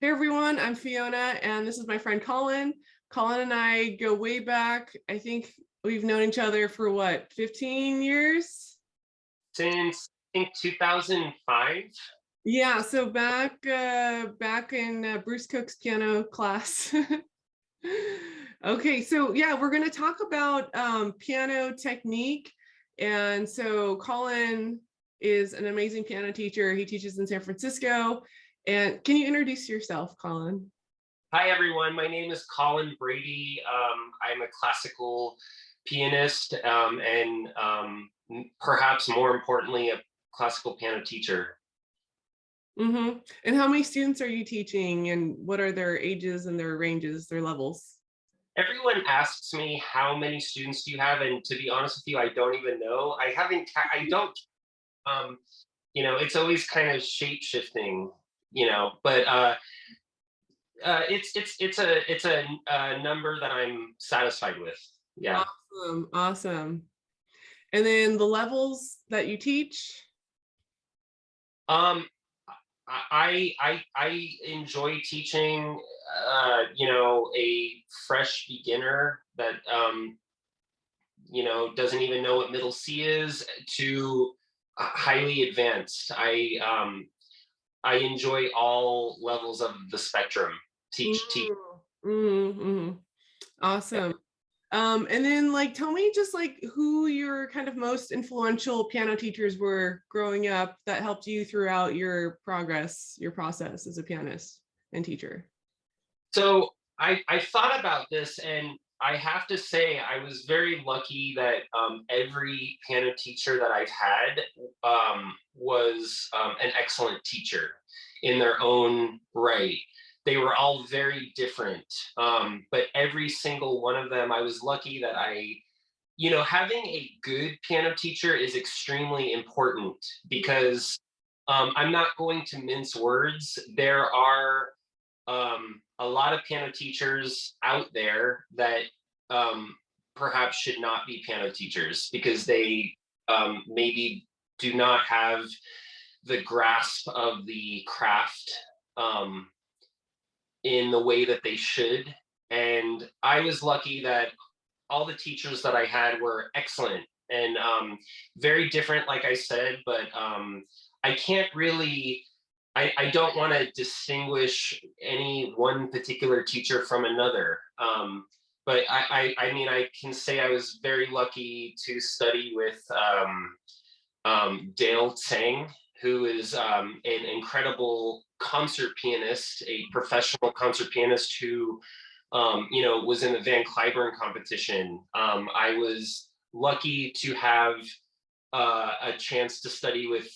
Hey everyone, I'm Fiona, and this is my friend Colin. Colin and I go way back. I think we've known each other for what, 15 years? Since I think 2005. Yeah, so back in Bruce Cook's piano class. Okay, so yeah, we're going to talk about piano technique. And so Colin is an amazing piano teacher. He teaches in San Francisco. And can you introduce yourself, Colin? Hi everyone, my name is Colin Brady. I'm a classical pianist and perhaps more importantly, a classical piano teacher. And how many students are you teaching, and what are their ages and their ranges, their levels? Everyone asks me how many students do you have, and to be honest with you, I don't even know. I haven't. I don't. Um, it's always kind of shape shifting. But it's a number that I'm satisfied with. Yeah. Awesome, awesome. And then the levels that you teach? Um, I enjoy teaching, a fresh beginner that doesn't even know what middle C is to highly advanced. I enjoy all levels of the spectrum. Teach. Mm-hmm. Awesome. And then like tell me just like who your kind of most influential piano teachers were growing up that helped you throughout your progress, your process as a pianist and teacher. So I thought about this, and I have to say I was very lucky that every piano teacher that I've had was an excellent teacher in their own right. They were all very different, but every single one of them, I was lucky that having a good piano teacher is extremely important because I'm not going to mince words. There are a lot of piano teachers out there that um, perhaps should not be piano teachers because they maybe do not have the grasp of the craft um, in the way that they should. And I was lucky that all the teachers that I had were excellent and very different, like I said, but I can't really I don't want to distinguish any one particular teacher from another. But I mean, I can say I was very lucky to study with Dale Tsang, who is an incredible concert pianist, a professional concert pianist who, was in the Van Cliburn competition. I was lucky to have a chance to study with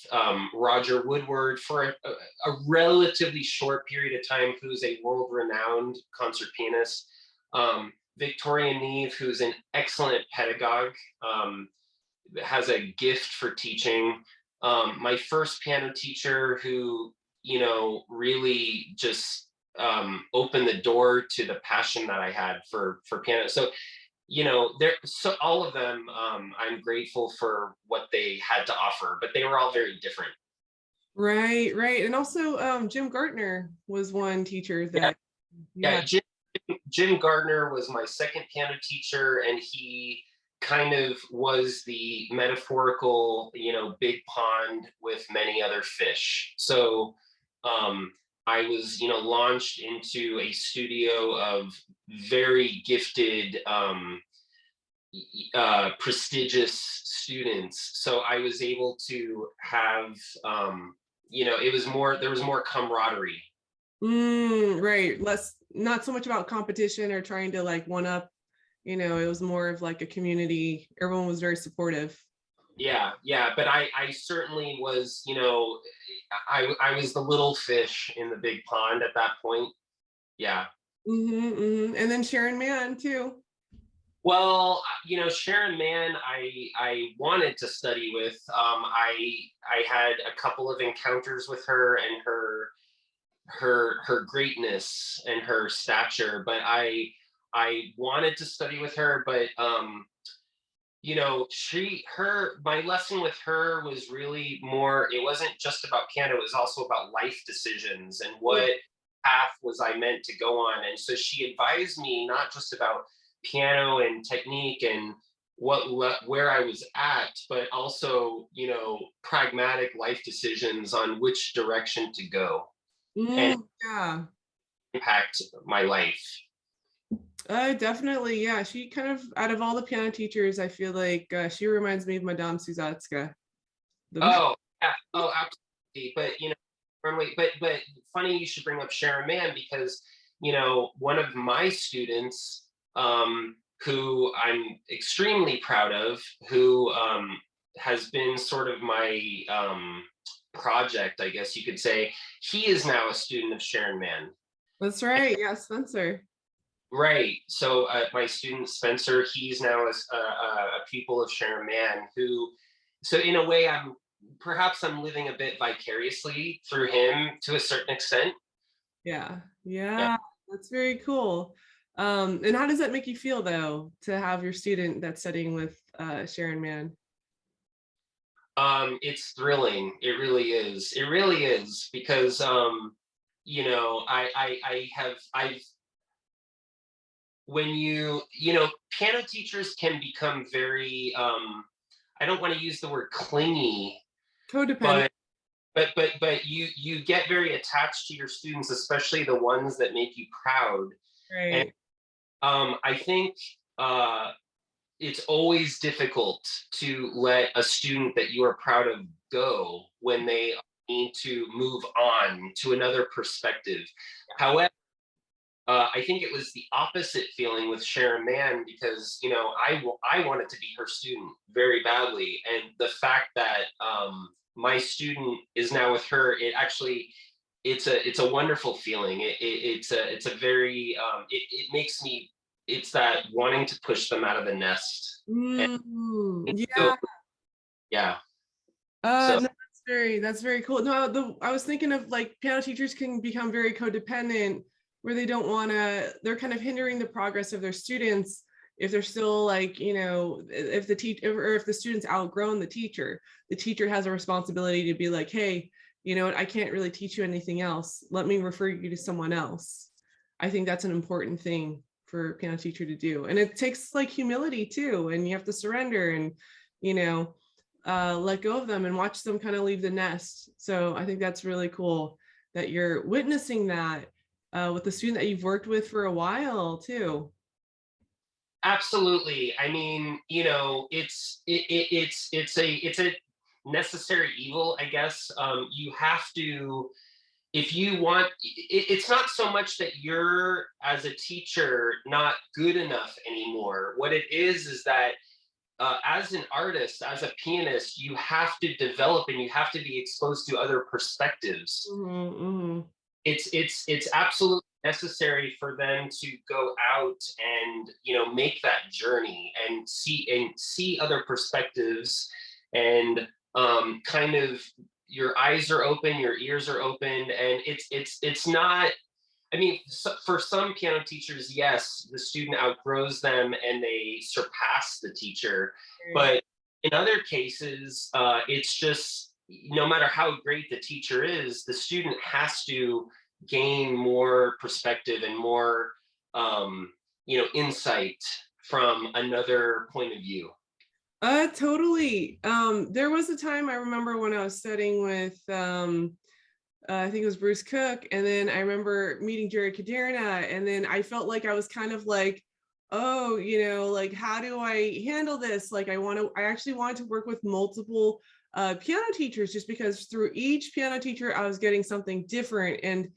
Roger Woodward for a relatively short period of time, who's a world-renowned concert pianist. Victoria Neve, who's an excellent pedagogue, has a gift for teaching. My first piano teacher who, really just opened the door to the passion that I had for piano. So all of them, I'm grateful for what they had to offer, but they were all very different. Right, right. And also Jim Gartner was one teacher Yeah, that you yeah. had. Jim Gardner was my second piano teacher, and he kind of was the metaphorical, big pond with many other fish. So um, I was, launched into a studio of very gifted prestigious students. So I was able to have, there was more camaraderie. Right. Less, not so much about competition or trying to like one up, it was more of like a community. Everyone was very supportive. Yeah, yeah. But I certainly was, I was the little fish in the big pond at that point. Yeah. And then Sharon Mann too. Well, Sharon Mann, I wanted to study with. I had a couple of encounters with her and her greatness and her stature, but I wanted to study with her, but my lesson with her was really more, it wasn't just about piano, it was also about life decisions and Yeah. path was I meant to go on. And so she advised me not just about piano and technique and where I was at, but also, pragmatic life decisions on which direction to go and Yeah. impact my life. Definitely. Yeah. She kind of, out of all the piano teachers, I feel like she reminds me of Madame Suzatska. The, Oh, yeah. Oh, absolutely. But normally, but funny you should bring up Sharon Mann, because one of my students, who I'm extremely proud of, who has been sort of my project, I guess you could say. He is now a student of Sharon Mann. that's right. Yeah, Spencer. Right. So my student Spencer, he's now a pupil of Sharon Mann, who, so in a way, I'm living a bit vicariously through him to a certain extent. Yeah. Yeah. Yeah. That's very cool. And how does that make you feel though, to have your student that's studying with Sharon Mann? It's thrilling. It really is. It really is, because I've when piano teachers can become very, I don't want to use the word clingy, Codependent. but you get very attached to your students, especially the ones that make you proud. And Right. I think it's always difficult to let a student that you are proud of go when they need to move on to another perspective. However, I think it was the opposite feeling with Sharon Mann, because I wanted to be her student very badly, and the fact that my student is now with her, it's a wonderful feeling. It's a very, it makes me, it's that wanting to push them out of the nest. And so, Yeah. yeah. So No, that's very cool. No, I was thinking of like piano teachers can become very codependent, where they don't want to, they're kind of hindering the progress of their students if they're still like, if the teacher, or if the student's outgrown the teacher has a responsibility to be like, hey, you know what, I can't really teach you anything else. Let me refer you to someone else. I think that's an important thing for a piano teacher to do. And it takes like humility too. And you have to surrender and, you know, let go of them and watch them kind of leave the nest. So I think that's really cool that you're witnessing that with the student that you've worked with for a while too. absolutely. I mean, it's a necessary evil, I guess. You have to, if you want, it's not so much that you're, as a teacher, not good enough anymore. What it is that, as an artist, as a pianist, you have to develop and you have to be exposed to other perspectives. Mm-hmm. It's absolutely necessary for them to go out and make that journey and see other perspectives, and kind of, your eyes are open, your ears are open, and it's not, I mean, for some piano teachers, yes, the student outgrows them and they surpass the teacher. Right. But in other cases, it's just, no matter how great the teacher is, the student has to gain more perspective and more, insight from another point of view. Totally. There was a time I remember when I was studying with I think it was Bruce Cook. And then I remember meeting Jerry Caderna. And then I felt like I was kind of like, oh, like, how do I handle this? Like, I actually wanted to work with multiple piano teachers, just because through each piano teacher, I was getting something different. And,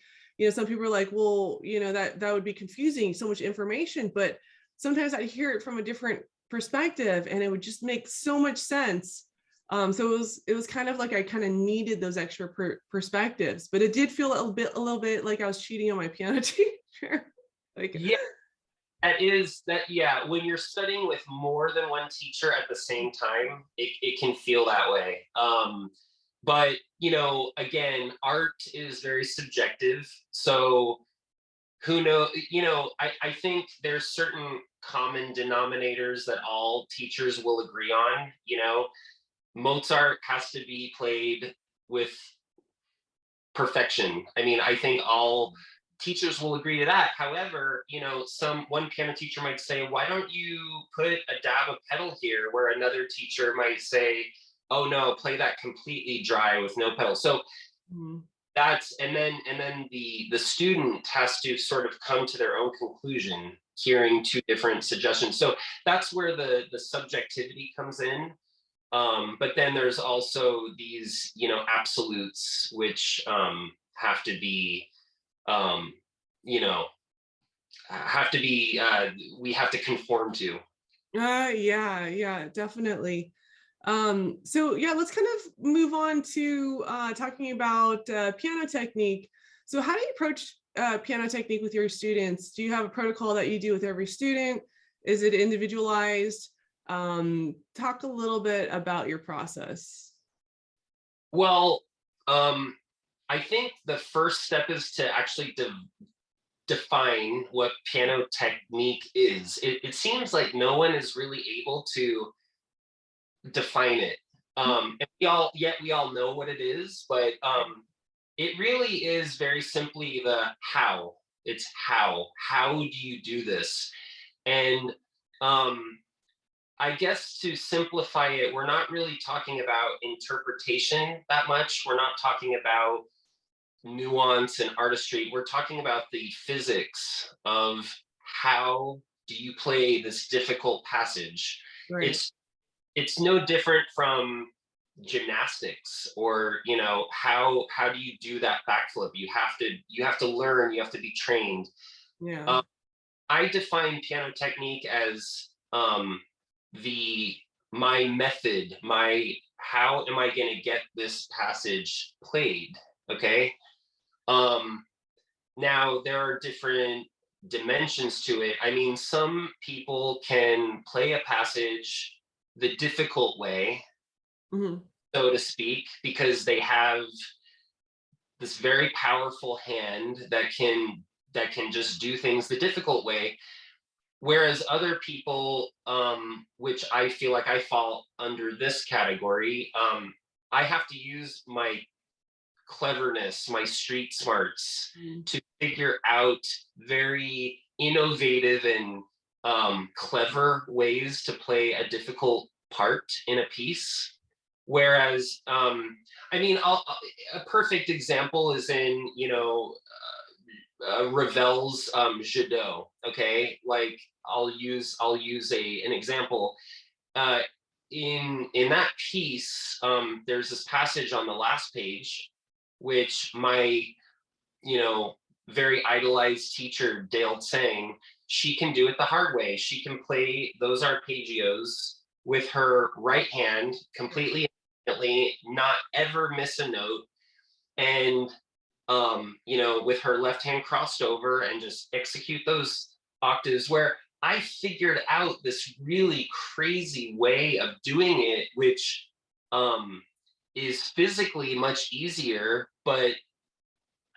some people are like, well, that would be confusing, so much information. But sometimes I hear it from a different perspective and it would just make so much sense. So it was kind of like I kind of needed those extra perspectives, but it did feel a little bit like I was cheating on my piano teacher. Like, Yeah, yeah, when you're studying with more than one teacher at the same time, it can feel that way. But again, art is very subjective. So who know, I think there's certain common denominators that all teachers will agree on. Mozart has to be played with perfection. I mean, I think all teachers will agree to that. However, one piano teacher might say, why don't you put a dab of pedal here, where another teacher might say, oh no, play that completely dry with no pedal. So Mhm. that's, and then the student has to sort of come to their own conclusion, hearing two different suggestions. So that's where the subjectivity comes in. But then there's also these, absolutes, which have to be, um, you know, we have to conform to. Yeah, definitely. So yeah, let's kind of move on to talking about piano technique. So how do you approach piano technique with your students? Do you have a protocol that you do with every student? Is it individualized? Talk a little bit about your process. Well, I think the first step is to actually define what piano technique is. It seems like no one is really able to define it. And we all know what it is, but it really is very simply the how. It's how. How do you do this? And I guess to simplify it, we're not really talking about interpretation that much. We're not talking about nuance and artistry. We're talking about the physics of how do you play this difficult passage. Right. It's no different from gymnastics, or how do you do that backflip. You have to learn, you have to be trained. Yeah. um, I define piano technique as the my method, my how am I going to get this passage played. Okay. um Now there are different dimensions to it. I mean, some people can play a passage the difficult way, Mhm. so to speak, because they have this very powerful hand that can just do things the difficult way. Whereas other people, which I feel like I fall under this category, I have to use my cleverness, my street smarts, Mhm. to figure out very innovative and clever ways to play a difficult part in a piece. Whereas, I mean, a perfect example is in, Ravel's Jadot. Okay, like I'll use an example. Uh, in that piece, there's this passage on the last page, which my you know very idolized teacher Dale Tsang, she can do it the hard way. She can play those arpeggios with her right hand completely, not ever miss a note, and with her left hand crossed over, and just execute those octaves. Where I figured out this really crazy way of doing it, which is physically much easier. But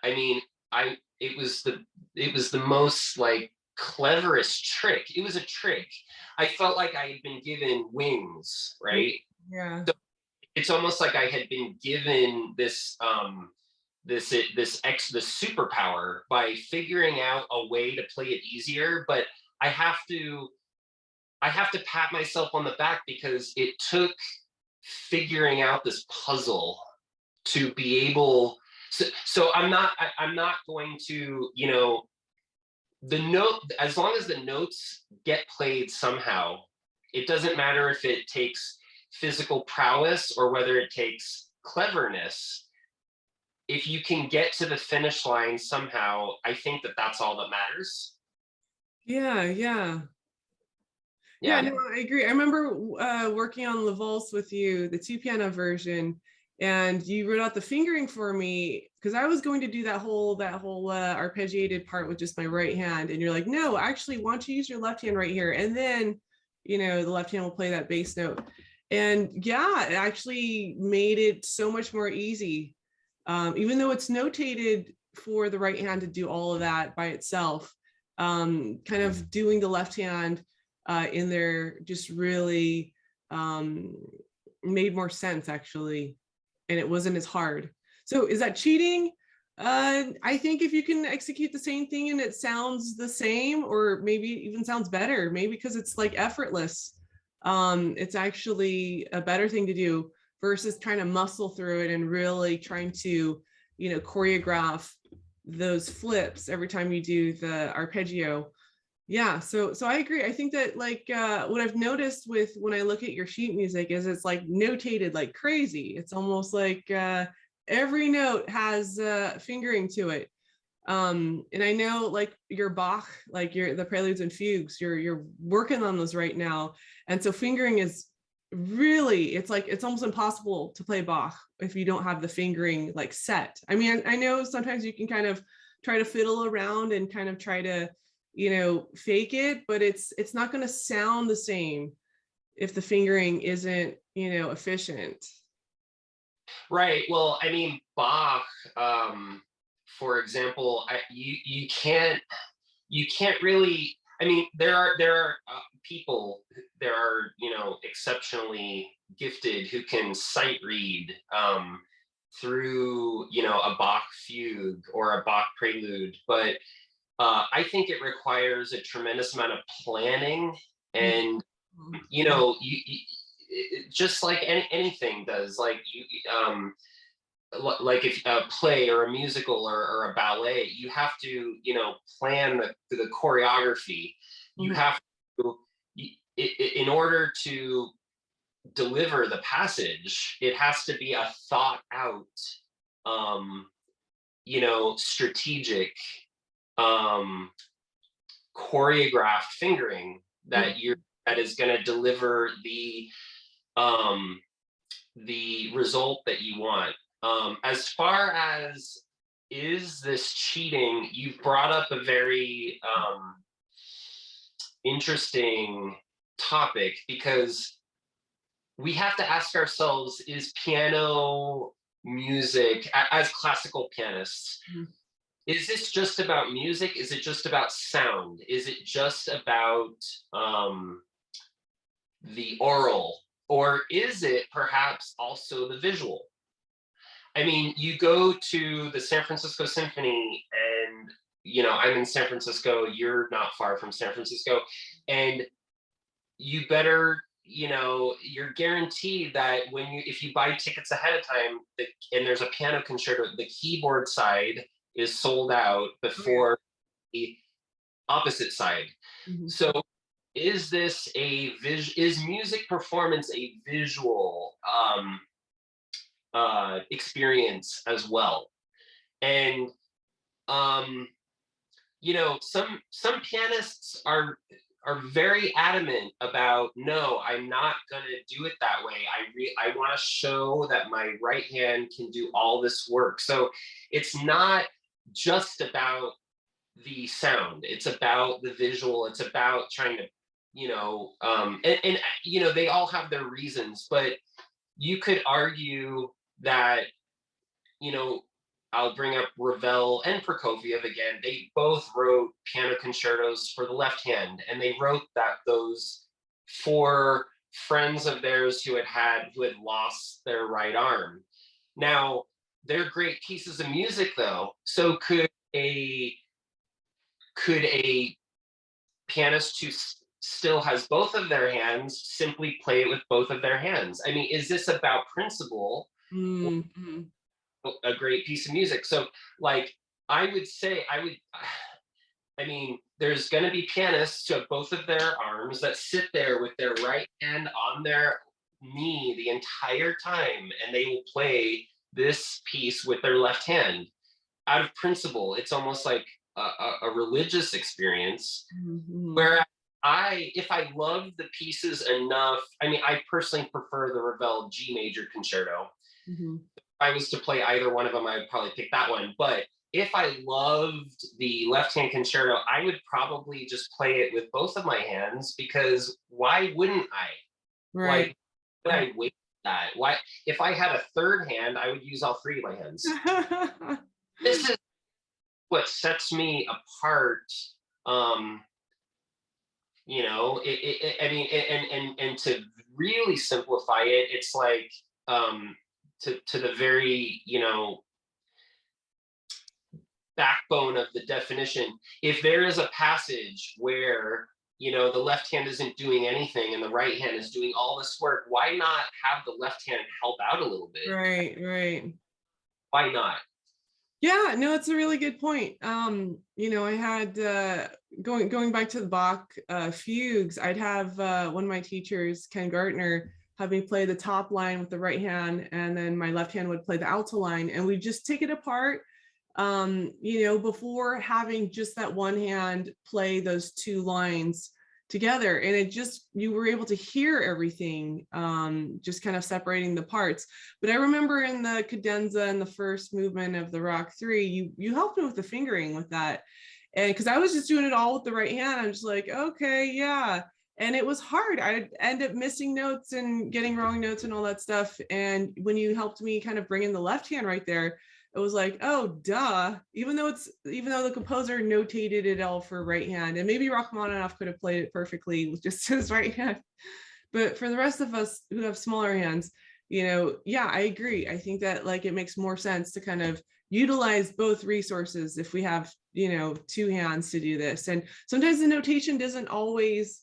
I mean, I it was the most like cleverest trick. It was a trick. I felt like I had been given wings, right? Yeah. It's almost like I had been given this superpower by figuring out a way to play it easier. But I have to I have to pat myself on the back, because it took figuring out this puzzle to be able. So I'm not going to, the note, as long as the notes get played somehow. It doesn't matter if it takes physical prowess or whether it takes cleverness. If you can get to the finish line somehow, I think that that's all that matters. Yeah. Yeah, Yeah. no, I agree. I remember working on La Valse with you, the two piano version, and you wrote out the fingering for me because I was going to do that whole arpeggiated part with just my right hand, and you're like, no, actually, why don't you use your left hand right here, and then the left hand will play that bass note, and yeah, it actually made it so much more easy, even though it's notated for the right hand to do all of that by itself. Kind of doing the left hand in there just really made more sense actually, and it wasn't as hard. So is that cheating? I think if you can execute the same thing and it sounds the same, or maybe even sounds better, maybe because it's like effortless, it's actually a better thing to do versus trying to muscle through it and really trying to, choreograph those flips every time you do the arpeggio. Yeah, so I agree. I think that like what I've noticed with when I look at your sheet music is it's like notated like crazy. It's almost like every note has fingering to it. And I know like your Bach, like your the preludes and fugues, you're working on those right now. And so fingering is really, it's like it's almost impossible to play Bach if you don't have the fingering like set. I mean, I know sometimes you can kind of try to fiddle around and kind of try to fake it, but it's not going to sound the same if the fingering isn't efficient. Right. Well, I mean, Bach, for example, you can't really. I mean, there are people, there are exceptionally gifted who can sight read through a Bach fugue or a Bach prelude, but I think it requires a tremendous amount of planning, and just like anything does, like like if a play or a musical or a ballet, you have to plan the choreography. You Mhm. have to, in order to deliver the passage, it has to be a thought out, um, strategic, um, choreographed fingering Mhm. that is going to deliver um, the result that you want. As far as is this cheating, you've brought up a very interesting topic, because we have to ask ourselves, is piano music, as classical pianists, Mhm. is this just about music? Is it just about sound? Is it just about um, the oral? Or is it perhaps also the visual? I mean, you go to the San Francisco Symphony, and I'm in San Francisco, you're not far from San Francisco, and you better, you're guaranteed that if you buy tickets ahead of time, and there's a piano concerto, the keyboard side is sold out Oh, yeah. before the opposite side. Mhm. So is music performance a visual experience as well? And um, some pianists are very adamant about, no, I'm not going to do it that way. I want to show that my right hand can do all this work. So it's not just about the sound, it's about the visual, it's about trying to they all have their reasons, but you could argue that you know I'll bring up Ravel and Prokofiev again. They both wrote piano concertos for the left hand, and they wrote those for friends of theirs who had lost their right arm. Now, they're great pieces of music, though. So could a pianist who still has both of their hands simply play it with both of their hands? I mean, is this about principle? Mhm. A great piece of music. So, like, I would say, I mean, there's going to be pianists who have both of their arms that sit there with their right hand on their knee the entire time, and they will play this piece with their left hand out of principle. It's almost like a religious experience. Mhm. Whereas if I love the pieces enough, I mean, I personally prefer the Ravel G major concerto. Mhm. I was to play either one of them, I would probably pick that one. But if I loved the left hand concerto, I would probably just play it with both of my hands, because why wouldn't I? Right. Like, would I waste that? Why, if I had a third hand, I would use all three of my hands. This is what sets me apart. Um, I mean, and to really simplify it, it's like to the very, backbone of the definition. If there is a passage where, the left hand isn't doing anything and the right hand is doing all this work, why not have the left hand help out a little bit? Right, right. Why not? Yeah, no, it's a really good point. I had going back to the Bach fugues, I'd have one of my teachers, Ken Gartner, have me play the top line with the right hand, and then my left hand would play the alto line, and we just take it apart, before having just that one hand play those two lines together. And it just, you were able to hear everything, just kind of separating the parts. But I remember in the cadenza and the first movement of the Rock 3, you helped me with the fingering with that. And because I was just doing it all with the right hand, I'm just like, okay, yeah. And it was hard. I'd end up missing notes and getting wrong notes and all that stuff. And when you helped me kind of bring in the left hand right there, it was like, oh, duh. Even though the composer notated it all for right hand, and maybe Rachmaninoff could have played it perfectly with just his right hand, but for the rest of us who have smaller hands, yeah, I agree. I think that like it makes more sense to kind of utilize both resources if we have, two hands to do this. And sometimes the notation doesn't always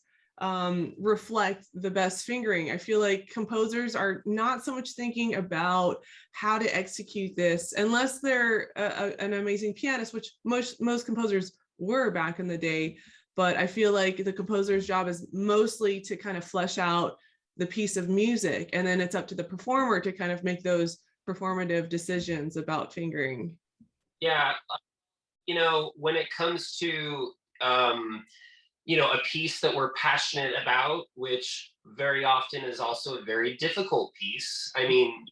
reflect the best fingering. I feel like composers are not so much thinking about how to execute this unless they're an amazing pianist, which most composers were back in the day. But I feel like the composer's job is mostly to kind of flesh out the piece of music, and then it's up to the performer to kind of make those performative decisions about fingering. Yeah, when it comes to a piece that we're passionate about, which very often is also a very difficult piece. I mean,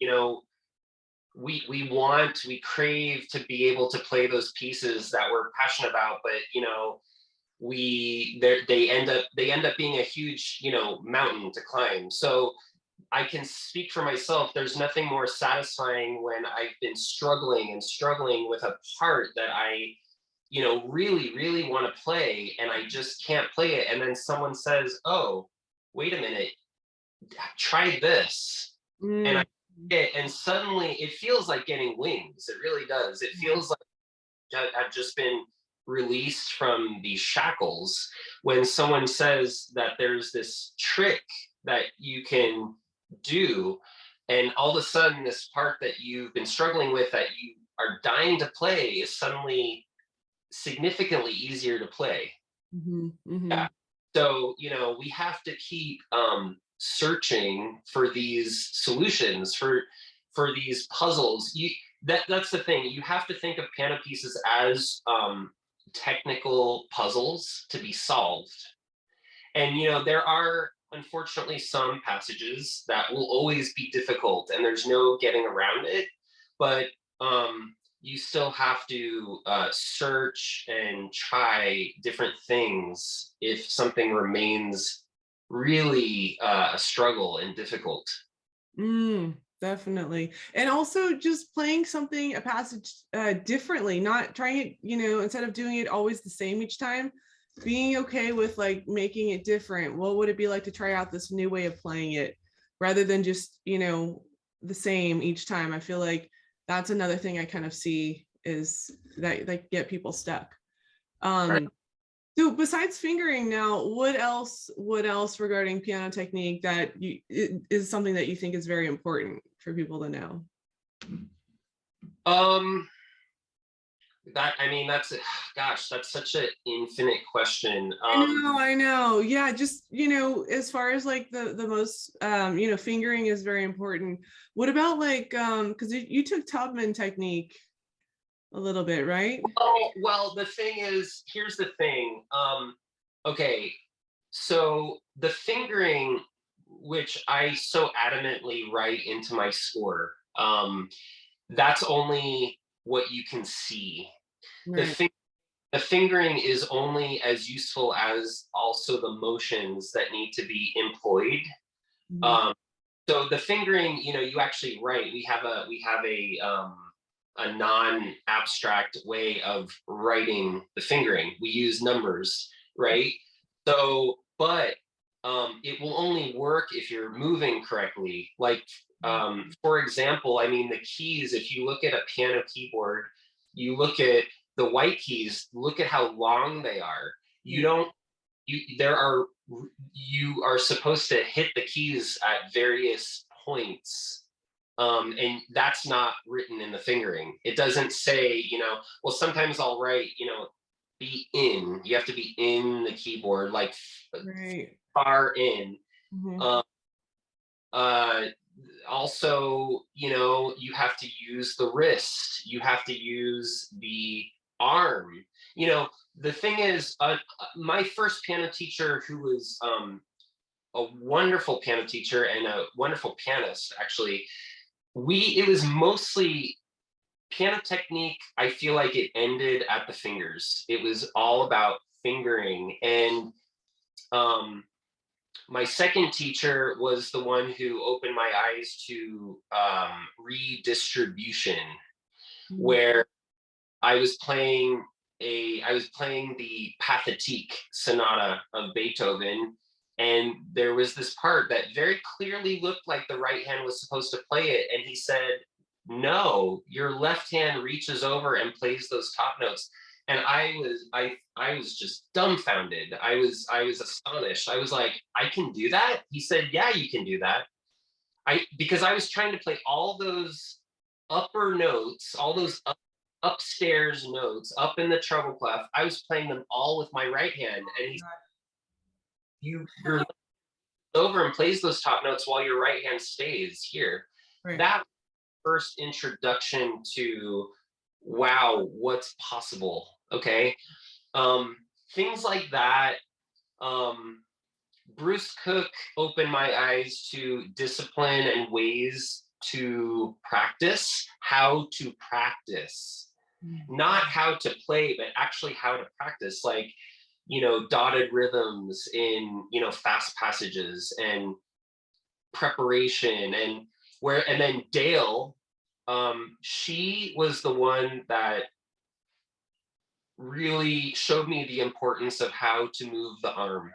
we crave to be able to play those pieces that we're passionate about, but they end up being a huge mountain to climb. So I can speak for myself. There's nothing more satisfying when I've been struggling with a part that I really, really want to play, and I just can't play it. And then someone says, oh, wait a minute, try this. And and suddenly it feels like getting wings. It really does. It feels like I've just been released from these shackles when someone says that there's this trick that you can do. And all of a sudden, this part that you've been struggling with, that you are dying to play, is suddenly significantly easier to play. Yeah. So we have to keep searching for these solutions, for these puzzles. That's the thing. You have to think of piano pieces as technical puzzles to be solved. And there are unfortunately some passages that will always be difficult, and there's no getting around it. But you still have to search and try different things if something remains really a struggle and difficult. Definitely. And also just playing a passage differently, not trying it, instead of doing it always the same each time, being okay with like making it different. What would it be like to try out this new way of playing it rather than just, the same each time? I feel like that's another thing I kind of see is that get people stuck. Right. So besides fingering now, what else regarding piano technique that is something that you think is very important for people to know? That's that's such an infinite question. I know. Yeah, just as far as like the most fingering is very important. What about like because you took Tubman technique a little bit, right? Oh, well, the thing is, here's the thing. Okay, so the fingering, which I so adamantly write into my score, that's only what you can see. Right. The fingering is only as useful as also the motions that need to be employed. So the fingering, you actually write. We have a non-abstract way of writing the fingering. We use numbers, right? So, but it will only work if you're moving correctly. Like, for example, the keys, if you look at a piano keyboard, you look at the white keys, look at how long they are. You don't, you are supposed to hit the keys at various points. And that's not written in the fingering. It doesn't say, well, sometimes I'll write, be in, you have to be in the keyboard, like far in. Also, you have to use the wrist, you have to use the arm. The thing is, my first piano teacher, who was a wonderful piano teacher and a wonderful pianist, actually, it was mostly piano technique. I feel like it ended at the fingers. It was all about fingering. And my second teacher was the one who opened my eyes to redistribution, where I was playing the Pathetique sonata of Beethoven, and there was this part that very clearly looked like the right hand was supposed to play it, and he said, no, your left hand reaches over and plays those top notes. And I was just dumbfounded. I was astonished. I was like, I can do that? He said, yeah, you can do that. Because I was trying to play all those upper notes, all those upstairs notes up in the treble clef. I was playing them all with my right hand. And he said, you're over and plays those top notes while your right hand stays here. That first introduction to, wow, what's possible. Okay. Things like that. Bruce Cook opened my eyes to discipline and ways to practice, how to practice, not how to play, but actually how to practice, like, dotted rhythms in, fast passages and preparation. And then Dale, she was the one that really showed me the importance of how to move the arm,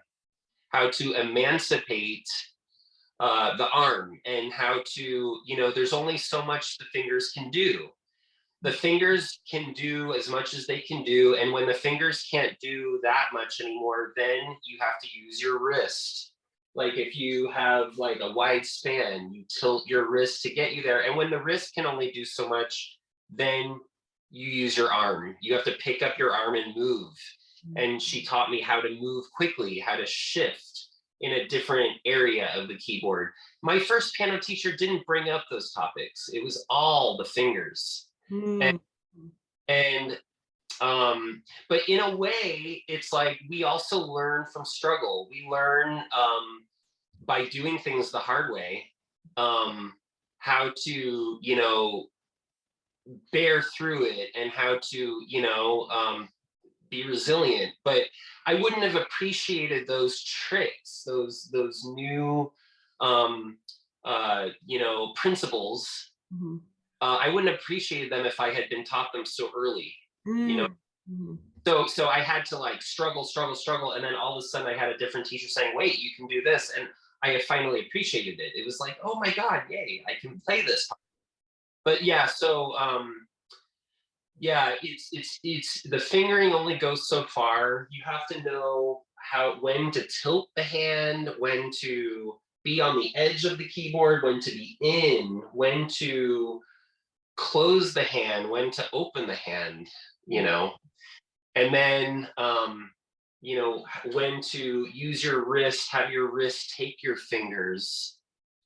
how to emancipate the arm, and how to, there's only so much the fingers can do. The fingers can do as much as they can do. And when the fingers can't do that much anymore, then you have to use your wrist. Like if you have like a wide span, you tilt your wrist to get you there. And when the wrist can only do so much, then you use your arm. You have to pick up your arm and move. And she taught me how to move quickly, how to shift in a different area of the keyboard. My first piano teacher didn't bring up those topics. It was all the fingers. But in a way, it's like we also learn from struggle. We learn by doing things the hard way, how to, bear through it, and how to, be resilient. But I wouldn't have appreciated those tricks, those new, principles. I wouldn't have appreciated them if I had been taught them so early, So I had to like struggle, and then all of a sudden I had a different teacher saying, wait, you can do this. And I finally appreciated it. It was like, oh my God, yay, I can play this. But yeah, so it's the fingering only goes so far. You have to know when to tilt the hand, when to be on the edge of the keyboard, when to be in, when to close the hand, when to open the hand, and then when to use your wrist, have your wrist take your fingers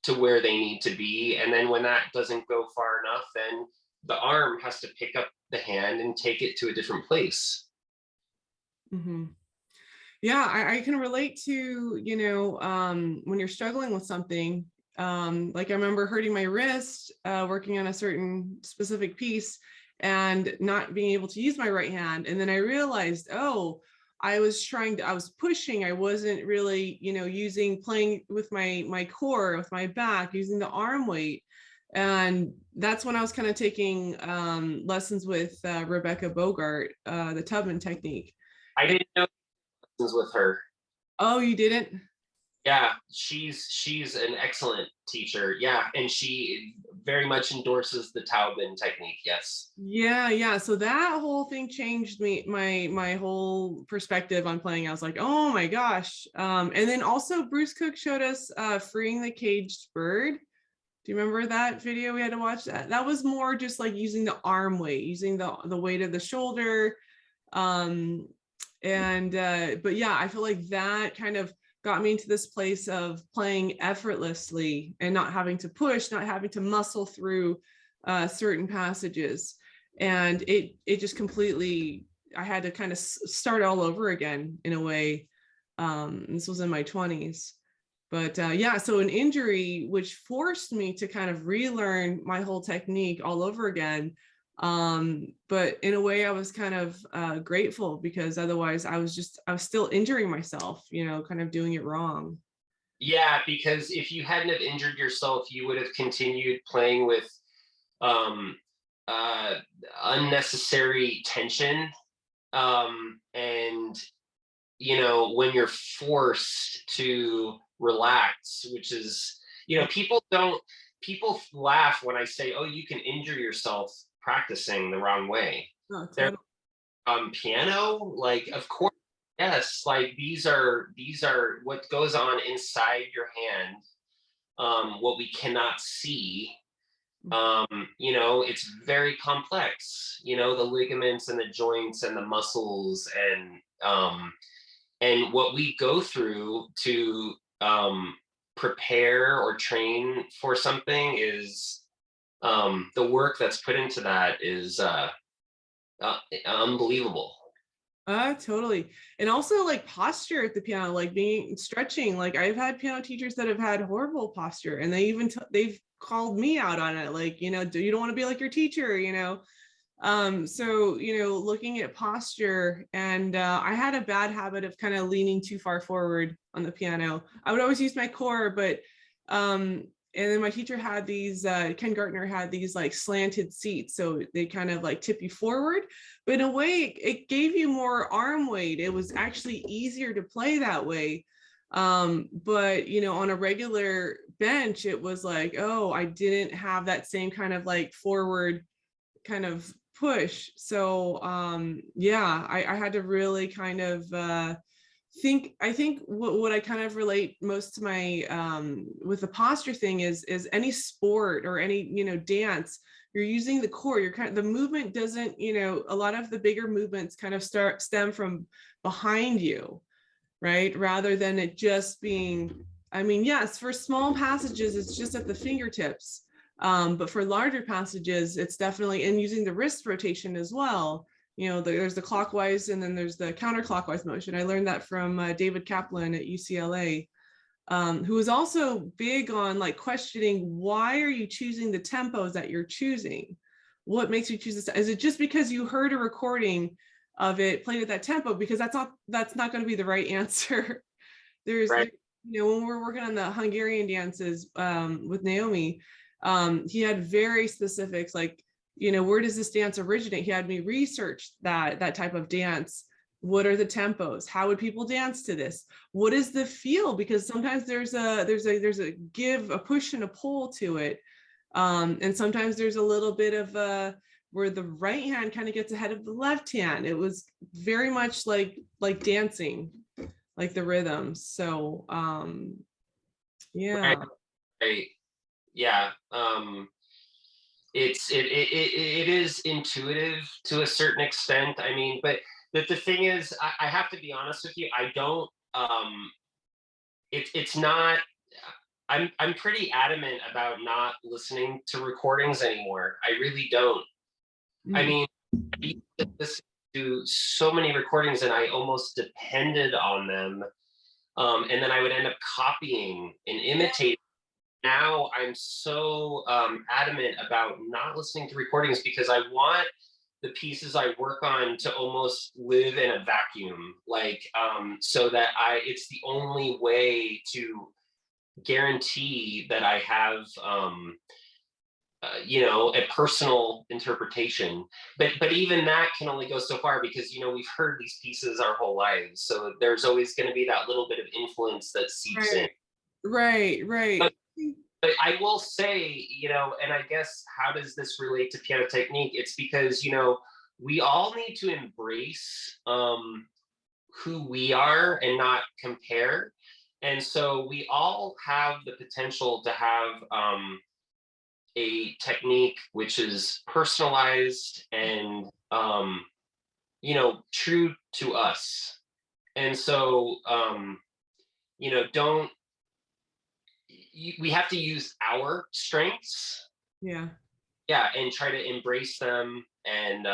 to where they need to be. And then when that doesn't go far enough, then the arm has to pick up the hand and take it to a different place. Yeah, I can relate to, when you're struggling with something, like I remember hurting my wrist, working on a certain specific piece and not being able to use my right hand. And then I realized, I was pushing, I wasn't really, playing with my core, with my back, using the arm weight. And that's when I was kind of taking lessons with Rebecca Bogart, the Tubman technique. I didn't know lessons with her. Oh, you didn't? Yeah, she's an excellent teacher. Yeah, and she very much endorses the Taubin technique. Yes. Yeah, yeah. So that whole thing changed my whole perspective on playing. I was like, oh my gosh. And then also Bruce Cook showed us freeing the caged bird. Do you remember that video? We had to watch that. That was more just like using the arm weight, using the weight of the shoulder. Um, and but yeah, I feel like that kind of got me into this place of playing effortlessly and not having to push, not having to muscle through certain passages. And it just completely, I had to kind of start all over again in a way. This was in my 20s. But yeah, so an injury which forced me to kind of relearn my whole technique all over again. But in a way I was kind of grateful, because otherwise I was still injuring myself, kind of doing it wrong. Yeah, because if you hadn't have injured yourself, you would have continued playing with um, uh, unnecessary tension. And when you're forced to relax, which is, people laugh when I say, oh, you can injure yourself practicing the wrong way. Oh, They're totally. piano, like, of course, yes, like these are what goes on inside your hand, what we cannot see. It's very complex, the ligaments and the joints and the muscles, and what we go through to prepare or train for something is, the work that's put into that is unbelievable. Totally. And also like posture at the piano, like being stretching. Like I've had piano teachers that have had horrible posture, and they've called me out on it. Like, you don't want to be like your teacher. So looking at posture, and I had a bad habit of kind of leaning too far forward on the piano. I would always use my core, but and then my teacher had these, Ken Gartner had these like slanted seats, so they kind of like tip you forward, but in a way it gave you more arm weight. It was actually easier to play that way. But on a regular bench it was like, oh, I didn't have that same kind of like forward kind of push. So yeah, I had to really kind of I think what I kind of relate most to my with the posture thing is any sport or any dance, you're using the core. You're kind of, the movement doesn't, a lot of the bigger movements kind of stem from behind you, right, rather than it just being, I mean, yes, for small passages it's just at the fingertips, but for larger passages it's definitely, and using the wrist rotation as well. There's the clockwise and then there's the counterclockwise motion. I learned that from David Kaplan at UCLA, who was also big on like questioning, why are you choosing the tempos that you're choosing? What makes you choose this? Is it just because you heard a recording of it played at that tempo? Because that's not going to be the right answer. Right. When we're working on the Hungarian dances with Naomi, he had very specifics, like, where does this dance originate? He had me research that type of dance. What are the tempos? How would people dance to this? What is the feel? Because sometimes there's a give, a push and a pull to it. And sometimes there's a little bit of where the right hand kind of gets ahead of the left hand. It was very much like dancing, like the rhythms. So yeah. Right. Right. Yeah. It is intuitive to a certain extent. I mean, but the thing is, I have to be honest with you. I don't. It's not. I'm pretty adamant about not listening to recordings anymore. I really don't. I Mm. mean, I used to listen to so many recordings, and I almost depended on them. And then I would end up copying and imitating. Now I'm so adamant about not listening to recordings, because I want the pieces I work on to almost live in a vacuum, like, so that it's the only way to guarantee that I have a personal interpretation. But even that can only go so far, because we've heard these pieces our whole lives, so there's always going to be that little bit of influence that seeps in. Right. Right, right. But but I will say, and I guess how does this relate to piano technique? It's because, we all need to embrace who we are and not compare. And so we all have the potential to have a technique which is personalized and true to us. And so don't we have to use our strengths, Yeah. yeah, and try to embrace them, and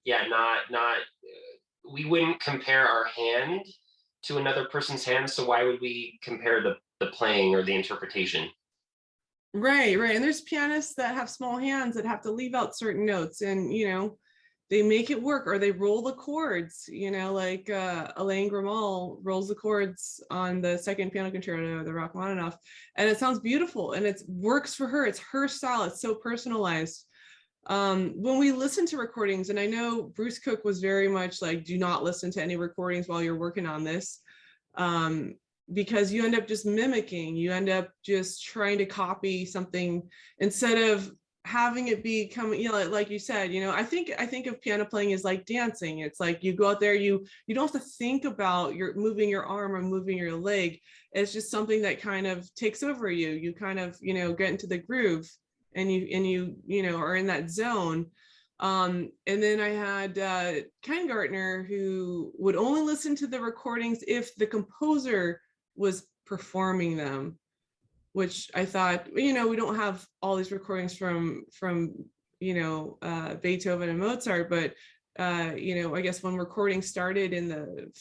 yeah, not we wouldn't compare our hand to another person's hand, so why would we compare the playing or the interpretation? Right, right. And there's pianists that have small hands that have to leave out certain notes, and they make it work, or they roll the chords, like Elaine Grimal rolls the chords on the second piano concerto, the Rachmaninoff, and it sounds beautiful and it works for her. It's her style. It's so personalized. When we listen to recordings, and I know Bruce Cook was very much like, do not listen to any recordings while you're working on this. Because you end up just mimicking, you end up just trying to copy something instead of having it become, like you said, I think of piano playing as like dancing. It's like you go out there, you don't have to think about your moving your arm or moving your leg. It's just something that kind of takes over you. You kind of, get into the groove, and you are in that zone. And then I had Gartner, who would only listen to the recordings if the composer was performing them, which I thought, we don't have all these recordings from Beethoven and Mozart, but I guess when recording started in the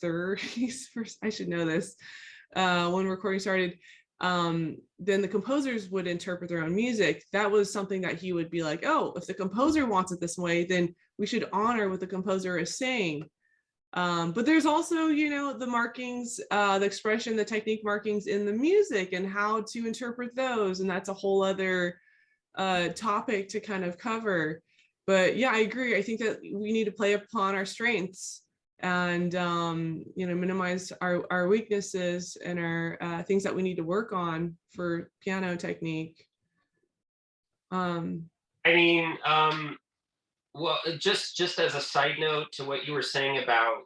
30s, first, I should know this, when recording started, then the composers would interpret their own music. That was something that he would be like, oh, if the composer wants it this way, then we should honor what the composer is saying. But there's also, the markings, the expression, the technique markings in the music and how to interpret those. And that's a whole other topic to kind of cover. But yeah, I agree. I think that we need to play upon our strengths and, minimize our weaknesses and our things that we need to work on for piano technique. I mean, well, just as a side note to what you were saying about,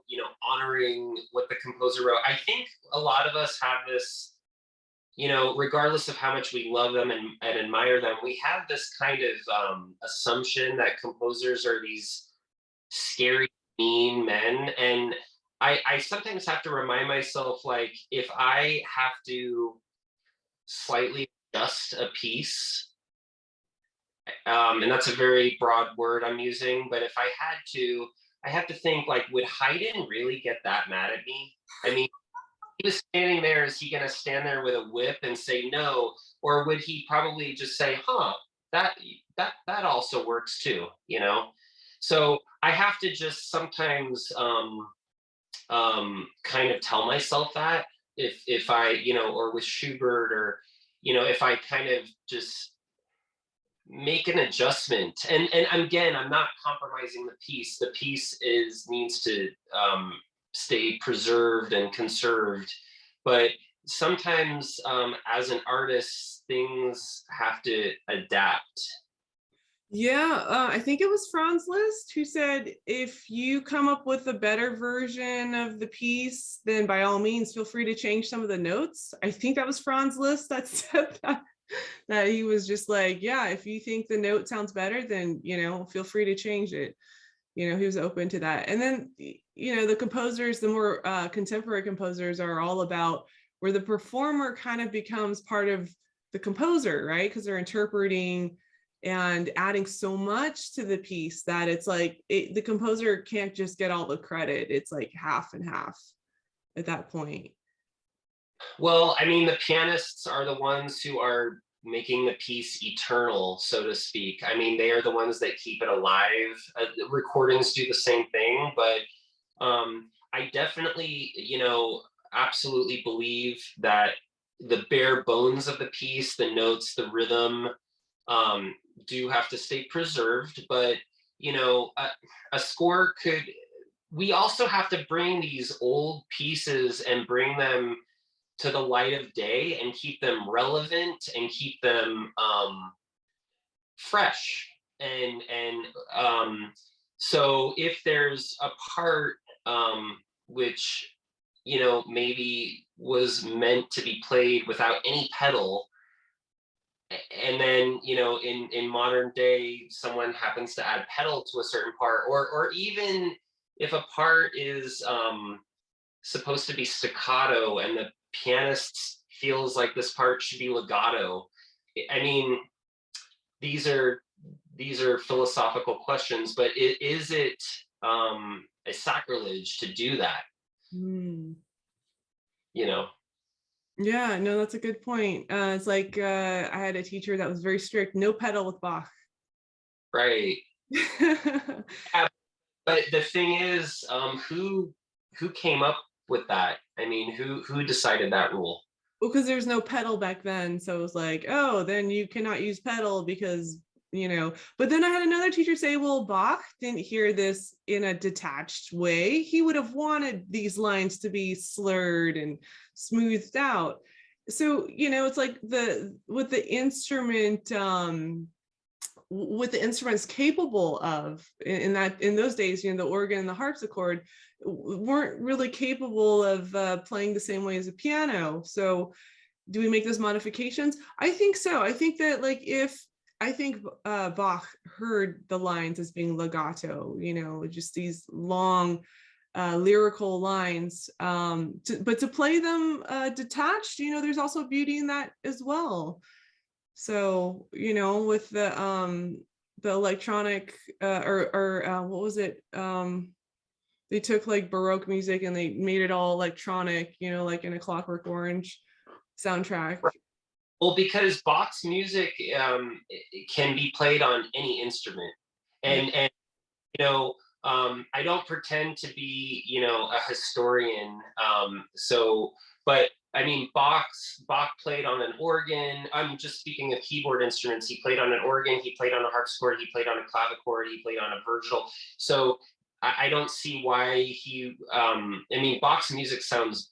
honoring what the composer wrote, I think a lot of us have this, regardless of how much we love them and admire them, we have this kind of assumption that composers are these scary, mean men. And I sometimes have to remind myself, like, if I have to slightly adjust a piece, and that's a very broad word I'm using, but if I had to, I have to think, like, would Haydn really get that mad at me? I mean, he was standing there, is he going to stand there with a whip and say no, or would he probably just say, huh, that also works too, So I have to just sometimes kind of tell myself that, if I, or with Schubert, or if I kind of just make an adjustment, and again, I'm not compromising the piece needs to stay preserved and conserved, but sometimes, as an artist, things have to adapt. Yeah, I think it was Franz Liszt who said, if you come up with a better version of the piece, then by all means, feel free to change some of the notes. I think that was Franz Liszt that said that he was just like, yeah, if you think the note sounds better, then, feel free to change it. He was open to that. And then, the composers, the more contemporary composers, are all about where the performer kind of becomes part of the composer, right? Because they're interpreting and adding so much to the piece that it's like the composer can't just get all the credit. It's like half and half at that point. Well, I mean, the pianists are the ones who are making the piece eternal, so to speak. I mean, they are the ones that keep it alive. The recordings do the same thing, but I definitely, absolutely believe that the bare bones of the piece, the notes, the rhythm, do have to stay preserved. But a score could. We also have to bring these old pieces and bring them to the light of day and keep them relevant and keep them fresh. And so if there's a part which maybe was meant to be played without any pedal, and then in modern day someone happens to add pedal to a certain part, or even if a part is supposed to be staccato and the pianist feels like this part should be legato. I mean, these are philosophical questions, but is it a sacrilege to do that? Mm. Yeah, no, that's a good point. It's like I had a teacher that was very strict, no pedal with Bach. Right. Yeah, but the thing is, who came up with that? I mean, who decided that rule? Well, because there's no pedal back then, so it was like, oh, then you cannot use pedal because but then I had another teacher say, well, Bach didn't hear this in a detached way. He would have wanted these lines to be slurred and smoothed out. So it's like with the instrument, what the instruments capable of in those days, the organ and the harpsichord weren't really capable of playing the same way as a piano. So do we make those modifications? I think so. I think that Bach heard the lines as being legato, just these long lyrical lines, but to play them detached, there's also beauty in that as well. So with the electronic or what was it, they took like Baroque music and they made it all electronic, like in a Clockwork Orange soundtrack. Well, because Bach's music can be played on any instrument, and I don't pretend to be a historian, but I mean Bach played on an organ. I'm just speaking of keyboard instruments. He played on an organ, he played on a harpsichord, he played on a clavichord, he played on a virginal. So I don't see why I mean, Bach's music sounds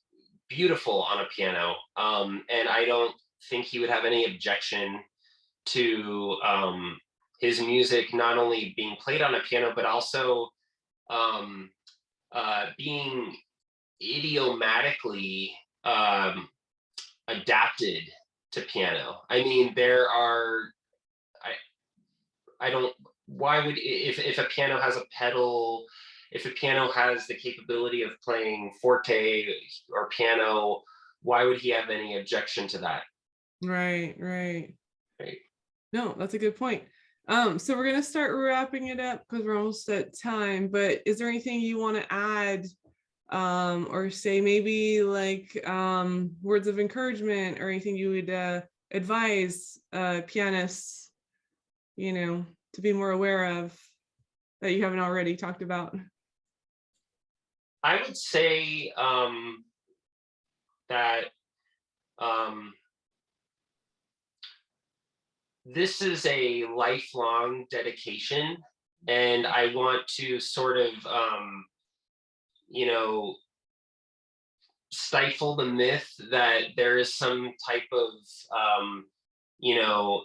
beautiful on a piano, and I don't think he would have any objection to his music not only being played on a piano, but also being idiomatically adapted to piano. I mean, there are, I don't, why would, if a piano has a pedal, if a piano has the capability of playing forte or piano, why would he have any objection to that? Right. No, that's a good point. So we're gonna start wrapping it up because we're almost at time, but is there anything you want to add or say, maybe like words of encouragement or anything you would advise pianists, to be more aware of that you haven't already talked about? I would say that this is a lifelong dedication, and I want to sort of stifle the myth that there is some type of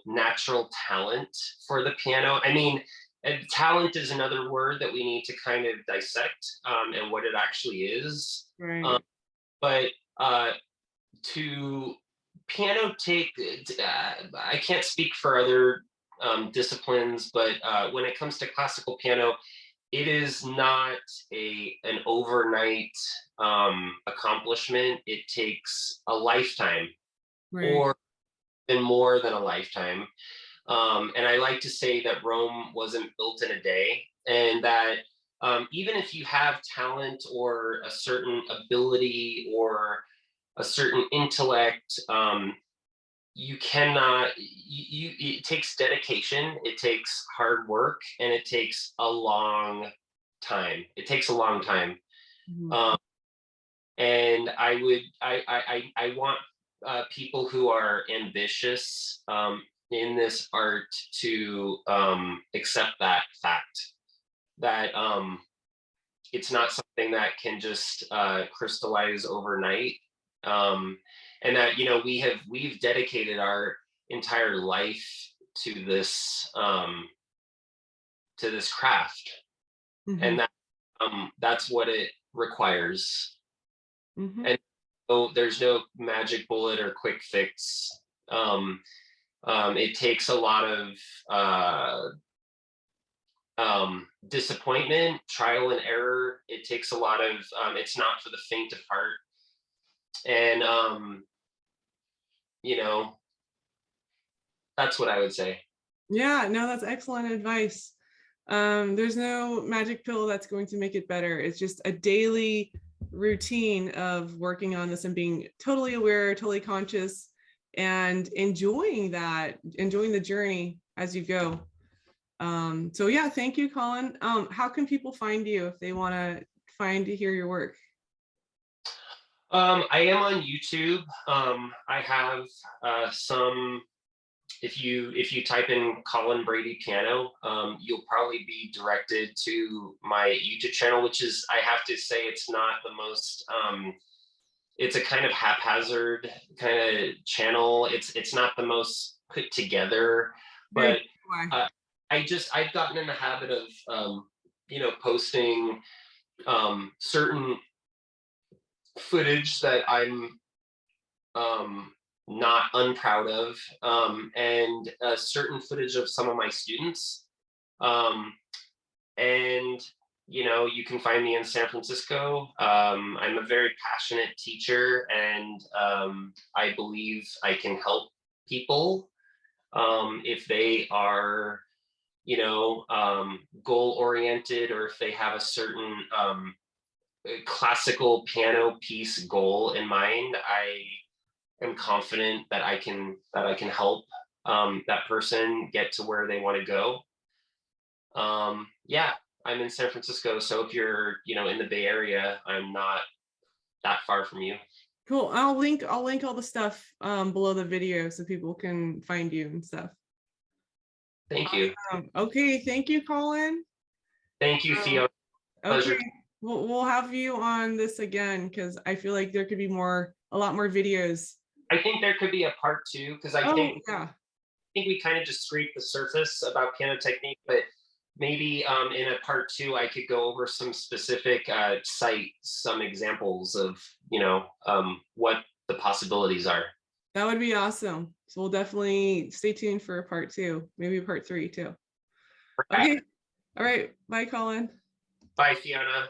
natural talent for the piano. I mean, talent is another word that we need to kind of dissect, and what it actually is. Right. But to piano take, I can't speak for other disciplines, but when it comes to classical piano, it is not an overnight accomplishment. It takes a lifetime, Right. or even more than a lifetime. And I like to say that Rome wasn't built in a day, and that even if you have talent or a certain ability or a certain intellect, you cannot, it takes dedication, it takes hard work, and it takes a long time. It takes a long time. Mm-hmm. And I want people who are ambitious in this art to accept that fact, that it's not something that can just crystallize overnight. and that, we've dedicated our entire life to this craft, Mhm. and that's what it requires. Mhm. And so there's no magic bullet or quick fix. Um, it takes a lot of disappointment, trial and error. It takes a lot of, it's not for the faint of heart. And, you know, that's what I would say. Yeah, no, that's excellent advice. There's no magic pill that's going to make it better. It's just a daily routine of working on this and being totally aware, totally conscious, and enjoying the journey as you go. So yeah, thank you, Colin. How can people find you if they want to hear your work? I am on YouTube. I have some. If you type in Colin Brady piano, you'll probably be directed to my YouTube channel, which is, I have to say, it's not the most. It's a kind of haphazard kind of channel. It's not the most put together, Very but DIY. I've gotten in the habit of posting certain footage that I'm not unproud of, and certain footage of some of my students. Um, and you can find me in San Francisco. I'm a very passionate teacher, and I believe I can help people if they are, goal oriented, or if they have a certain classical piano piece goal in mind. I am confident that I can help that person get to where they want to go. Yeah, I'm in San Francisco, so if you're in the Bay Area, I'm not that far from you. Cool. I'll link all the stuff below the video so people can find you and stuff. Thank you. Okay, thank you, Colin. Thank you, Um, Fiona. okay, Pleasure. we'll have you on this again because I feel like there could be a lot more videos. I think there could be a part two, because I Oh think yeah, we kind of just scraped the surface about piano technique, but maybe in a part two I could go over some specific, cite some examples of what the possibilities are. that would be awesome. So we'll definitely stay tuned for a part two, maybe a part three too. Okay, all right. Bye, Colin. Bye, Fiona.